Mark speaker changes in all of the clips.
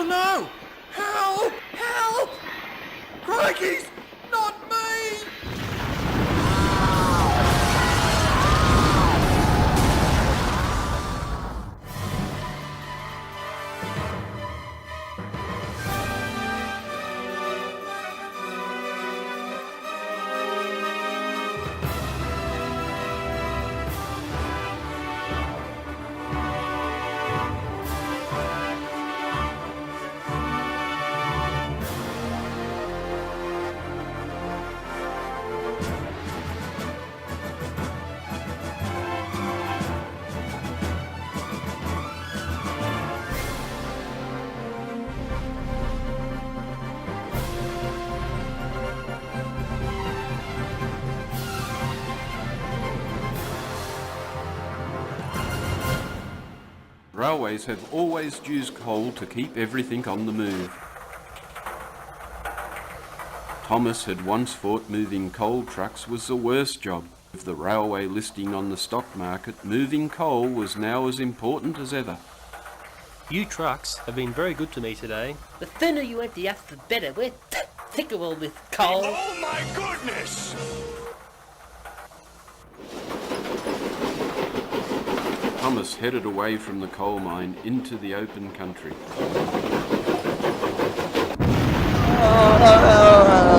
Speaker 1: no! Help! Help! Crikey's not me!
Speaker 2: Railways have always used coal to keep everything on the move. Thomas had once thought moving coal trucks was the worst job. With the railway listing on the stock market, moving coal was now as important as ever.
Speaker 3: You trucks have been very good to me today.
Speaker 4: The thinner you empty us, the better. We're thicker with coal.
Speaker 1: Oh my goodness!
Speaker 2: Thomas headed away from the coal mine into the open country.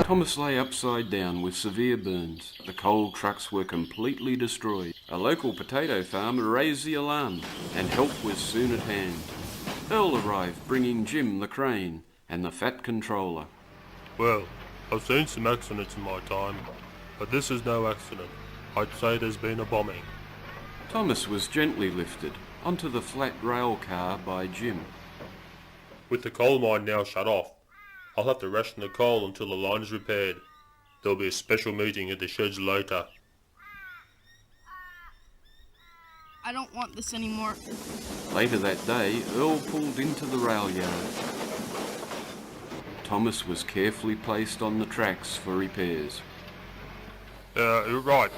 Speaker 2: Thomas lay upside down with severe burns. The coal trucks were completely destroyed. A local potato farmer raised the alarm, and help was soon at hand. Earl arrived, bringing Jim the crane and the fat controller.
Speaker 5: Well, I've seen some accidents in my time, but this is no accident. I'd say there's been a bombing.
Speaker 2: Thomas was gently lifted onto the flat rail car by Jim.
Speaker 5: With the coal mine now shut off, I'll have to ration the coal until the line is repaired. There'll be a special meeting at the sheds later.
Speaker 6: I don't want this anymore.
Speaker 2: Later that day, Earl pulled into the rail yard. Thomas was carefully placed on the tracks for repairs.
Speaker 5: You're right,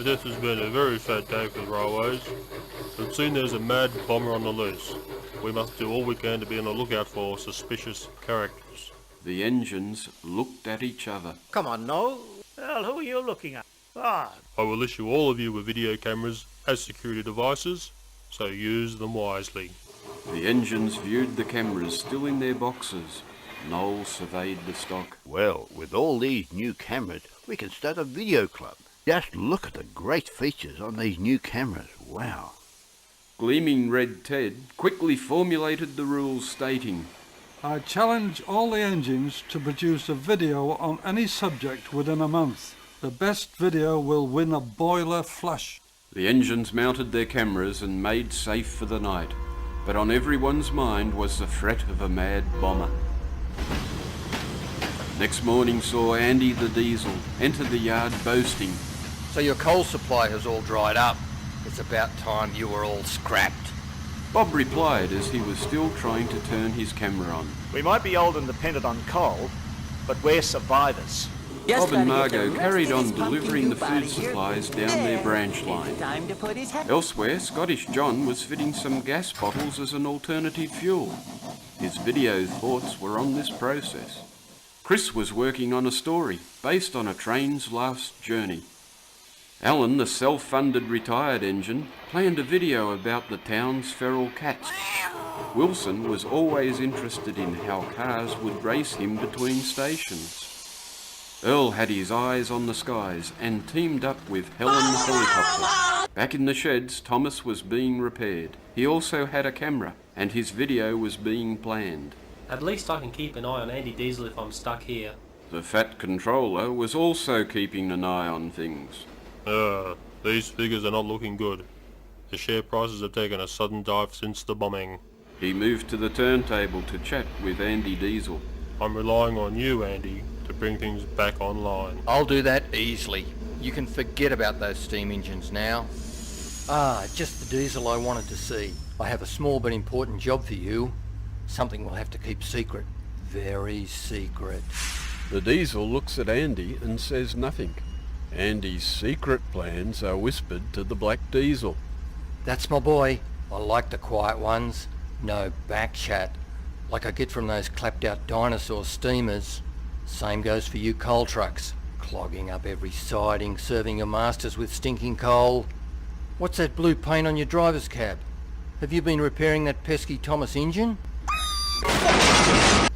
Speaker 5: this has been a very sad day for the railways. It seems there's a mad bomber on the loose. We must do all we can to be on the lookout for suspicious characters.
Speaker 2: The engines looked at each other.
Speaker 7: Come on, Noel. Well, who are you looking at? Ah,
Speaker 5: I will issue all of you with video cameras as security devices, so use them wisely.
Speaker 2: The engines viewed the cameras still in their boxes. Noel surveyed the stock.
Speaker 8: Well, with all these new cameras, we can start a video club. Just look at the great features on these new cameras. Wow.
Speaker 2: Gleaming Red Ted quickly formulated the rules stating,
Speaker 9: I challenge all the engines to produce a video on any subject within a month. The best video will win a boiler flush.
Speaker 2: The engines mounted their cameras and made safe for the night, but on everyone's mind was the threat of a mad bomber. Next morning saw Andy the Diesel enter the yard boasting,
Speaker 10: So your coal supply has all dried up. It's about time you were all scrapped.
Speaker 2: Bob replied as he was still trying to turn his camera on.
Speaker 7: we might be old and dependent on coal, but we're survivors.
Speaker 2: Bob and Margot carried on delivering the food supplies down their branch line. Elsewhere, Scottish John was fitting some gas bottles as an alternative fuel. His video thoughts were on this process. Chris was working on a story based on a train's last journey. Alan, the self-funded retired engine, planned a video about the town's feral cats. Wilson was always interested in how cars would race him between stations. Earl had his eyes on the skies and teamed up with Helen the helicopter. Back in the sheds, Thomas was being repaired. He also had a camera, and his video was being planned.
Speaker 3: At least I can keep an eye on Andy Diesel if I'm stuck here.
Speaker 2: The fat controller was also keeping an eye on things.
Speaker 5: These figures are not looking good. The share prices have taken a sudden dive since the bombing.
Speaker 2: He moved to the turntable to chat with Andy Diesel.
Speaker 5: I'm relying on you, Andy, to bring things back online.
Speaker 10: I'll do that easily. You can forget about those steam engines now. Just the diesel I wanted to see. I have a small but important job for you. Something we'll have to keep secret. Very secret.
Speaker 11: The Diesel looks at Andy and says nothing. Andy's secret plans are whispered to the Black Diesel.
Speaker 10: That's my boy. I like the quiet ones. No back chat. like I get from those clapped out dinosaur steamers. Same goes for you coal trucks, clogging up every siding, serving your masters with stinking coal. What's that blue paint on your driver's cab? Have you been repairing that pesky Thomas engine?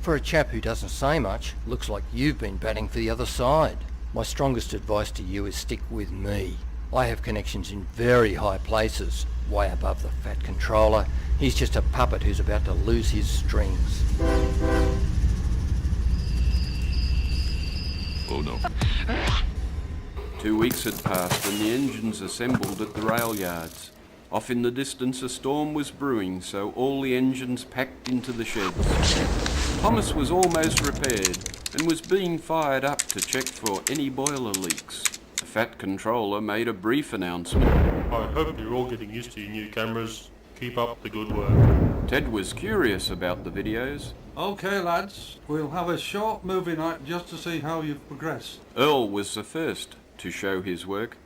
Speaker 10: For a chap who doesn't say much, looks like you've been batting for the other side. My strongest advice to you is stick with me. I have connections in very high places, way above the fat controller. He's just a puppet who's about to lose his strings.
Speaker 1: Oh no.
Speaker 2: 2 weeks had passed and the engines assembled at the rail yards. Off in the distance a storm was brewing, so all the engines packed into the sheds. Thomas was almost repaired and was being fired up to check for any boiler leaks. The fat controller made a brief announcement.
Speaker 5: I hope you're all getting used to your new cameras. Keep up the good work.
Speaker 2: Ted was curious about the videos.
Speaker 9: Okay lads, we'll have a short movie night just to see how you've progressed.
Speaker 2: Earl was the first to show his work.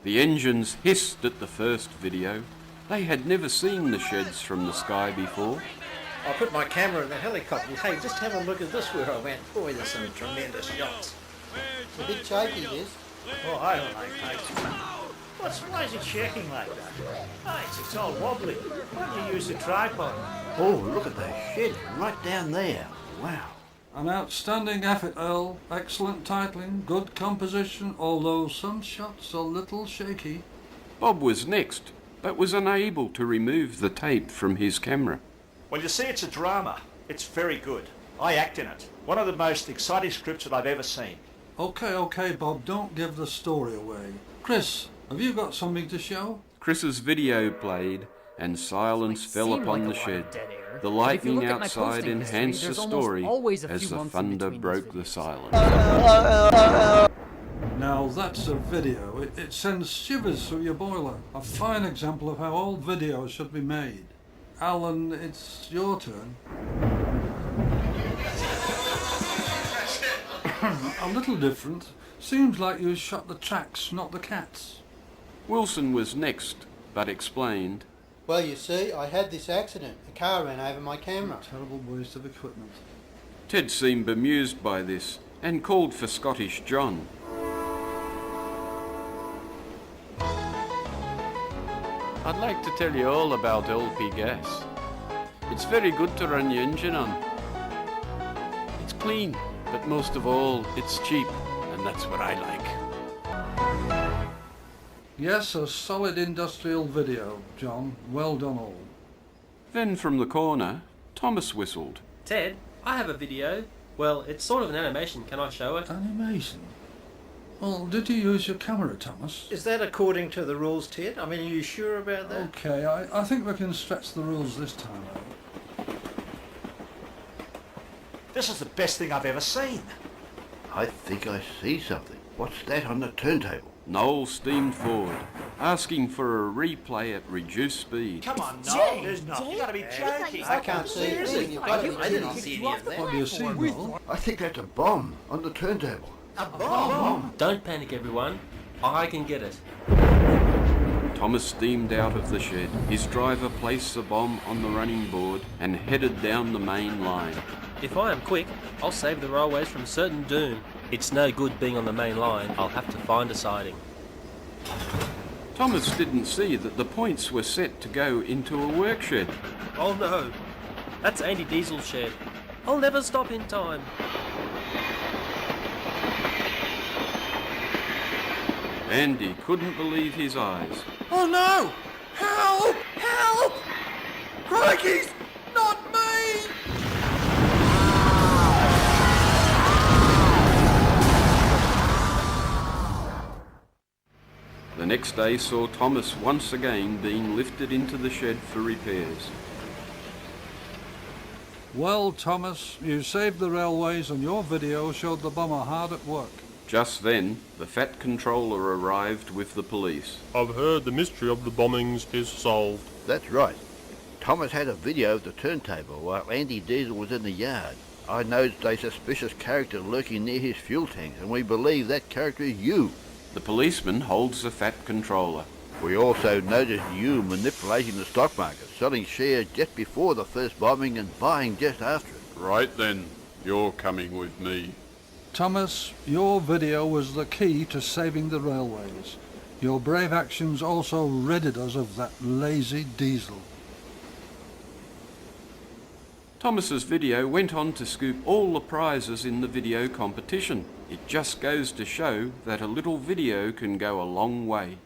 Speaker 2: The engines hissed at the first video. They had never seen the sheds from the sky before.
Speaker 12: I put my camera in the helicopter. Hey, just have a look at this where I went. Boy, there's some tremendous shots.
Speaker 10: It's a bit shaky, this.
Speaker 12: Oh, I don't like that. Why is it shaking like that? Oh, it's all wobbly. Why don't you use a tripod?
Speaker 8: Oh, look at those sheds right down there. Wow.
Speaker 9: An outstanding effort, Earl. Excellent titling, good composition, although some shots a little shaky.
Speaker 2: Bob was next, but was unable to remove the tape from his camera.
Speaker 7: Well, you see, it's a drama. It's very good. I act in it. One of the most exciting scripts that I've ever seen.
Speaker 9: Okay, Bob, don't give the story away. Chris, have you got something to show?
Speaker 2: Chris's video played, and silence fell upon the shed. The lightning outside enhanced the story as the thunder broke the silence.
Speaker 9: Now that's a video. It sends shivers through your boiler. A fine example of how all videos should be made. Alan, it's your turn. A little different. Seems like you shot the tracks, not the cats.
Speaker 2: Wilson was next, but explained.
Speaker 10: Well, you see, I had this accident. A car ran over my camera.
Speaker 9: Terrible waste of equipment.
Speaker 2: Ted seemed bemused by this and called for Scottish John. I'd like to tell you all about LP gas. It's very good to run your engine on. It's clean, but most of all, it's cheap, and that's what I like.
Speaker 9: Yes, a solid industrial video, John. Well done all.
Speaker 2: Then from the corner, Thomas whistled.
Speaker 3: Ted, I have a video. Well, it's sort of an animation. Can I show it?
Speaker 9: Animation? Well, did you use your camera, Thomas?
Speaker 12: Is that according to the rules, Ted? I mean, are you sure about that?
Speaker 9: Okay, I think we can stretch the rules this time out.
Speaker 7: This is the best thing I've ever seen.
Speaker 8: I think I see something. What's that on the turntable?
Speaker 2: Noel steamed forward, asking for a replay at reduced speed.
Speaker 7: Come on, Noel. There's nothing. You gotta be joking.
Speaker 10: I can't see anything. You've got
Speaker 4: I didn't see any of that.
Speaker 9: What do you see, Noel?
Speaker 8: I think that's a bomb on the turntable.
Speaker 12: A bomb?
Speaker 3: Don't panic, everyone. I can get it.
Speaker 2: Thomas steamed out of the shed. His driver placed the bomb on the running board and headed down the main line.
Speaker 3: If I am quick, I'll save the railways from certain doom. It's no good being on the main line. I'll have to find a siding.
Speaker 2: Thomas didn't see that the points were set to go into a work shed.
Speaker 3: Oh no! That's Andy Diesel's shed. I'll never stop in time.
Speaker 2: Andy couldn't believe his eyes.
Speaker 1: Oh no! Help! Help! Crikey's not me!
Speaker 2: The next day saw Thomas once again being lifted into the shed for repairs.
Speaker 9: Well, Thomas, you saved the railways and your video showed the bomber hard at work.
Speaker 2: Just then, the fat controller arrived with the police.
Speaker 5: I've heard the mystery of the bombings is solved.
Speaker 8: That's right. Thomas had a video of the turntable while Andy Diesel was in the yard. I noticed a suspicious character lurking near his fuel tank, and we believe that character is you.
Speaker 2: The policeman holds the fat controller.
Speaker 8: We also noticed you manipulating the stock market, selling shares just before the first bombing and buying just after it.
Speaker 11: Right then, you're coming with me.
Speaker 9: Thomas, your video was the key to saving the railways. Your brave actions also ridded us of that lazy diesel.
Speaker 2: Thomas's video went on to scoop all the prizes in the video competition. It just goes to show that a little video can go a long way.